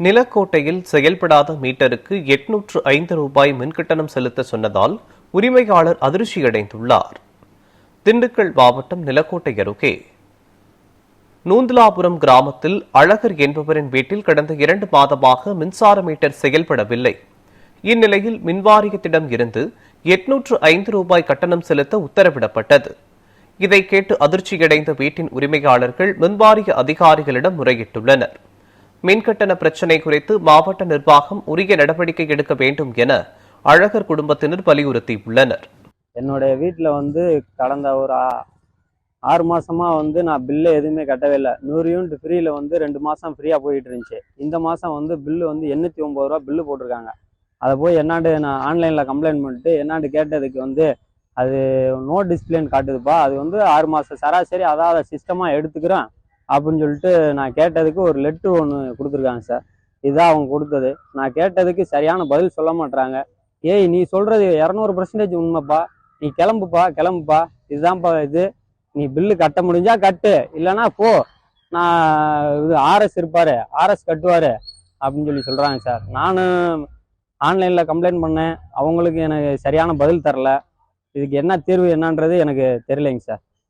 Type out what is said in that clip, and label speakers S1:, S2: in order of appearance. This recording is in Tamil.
S1: நிலக்கோட்டையில் செயல்படாத மீட்டருக்கு 805 ரூபாய் மின்கட்டணம் செலுத்த சொன்னதால் உரிமையாளர் அதிர்ச்சியடைந்துள்ளார். திண்டுக்கல் மாவட்டம் நிலக்கோட்டை அருகே நூந்தலாபுரம் கிராமத்தில் அழகர் என்பவரின் வீட்டில் கடந்த 2 மாதமாக மின்சார மீட்டர் செயல்படவில்லை. இந்நிலையில் மின்வாரியத்திடம் இருந்து 805 ரூபாய் கட்டணம் செலுத்த உத்தரவிடப்பட்டது. இதை கேட்டு அதிர்ச்சியடைந்த வீட்டின் உரிமையாளர்கள் மின்வாரிய அதிகாரிகளிடம் முறையிட்டுள்ளனர். மின்கட்டண பிரச்சினை குறித்து மாவட்ட நிர்வாகம் உரிய நடவடிக்கை எடுக்க வேண்டும் என அழகர் குடும்பத்தினர் வலியுறுத்தியுள்ளனர்.
S2: என்னுடைய வீட்டில் கடந்த ஒரு 6 மாசமா நான் பில்லு எதுவுமே கட்டவே இல்லை. 100 யூனிட் ஃப்ரீல 2 மாசம் ஃப்ரீயா போயிட்டு இருந்துச்சு. இந்த மாசம் பில்லு 809 ரூபா பில்லு போட்டிருக்காங்க. அதை போய் என்னாண்டு நான் ஆன்லைன்ல கம்ப்ளைண்ட் பண்ணிட்டு என்னாண்டு கேட்டதுக்கு அது நோ டிஸ்பிளேன்னு காட்டுதுப்பா, அது 6 மாசம் சராசரி அதாவது சிஸ்டமா எடுத்துக்கிறேன் அப்படின்னு சொல்லிட்டு நான் கேட்டதுக்கு ஒரு லெட்ரு ஒன்று கொடுத்துருக்காங்க சார். இதுதான் அவங்க கொடுத்தது. நான் கேட்டதுக்கு சரியான பதில் சொல்ல மாட்டாங்க. ஏய், நீ சொல்றது 200% உண்மைப்பா, நீ கிளம்புப்பா, இதுதான்ப்பா இது, நீ பில்லு கட்ட முடிஞ்சா கட்டு, இல்லைன்னா போ, நான் இது ஆர்எஸ் இருப்பாரு, ஆர்எஸ் கட்டுவாரு அப்படின்னு சொல்றாங்க சார். நானும் ஆன்லைன்ல கம்ப்ளைண்ட் பண்ணேன், அவங்களுக்கு எனக்கு சரியான பதில் தரல. இதுக்கு என்ன தீர்வு என்னன்றது எனக்கு தெரியலைங்க சார்.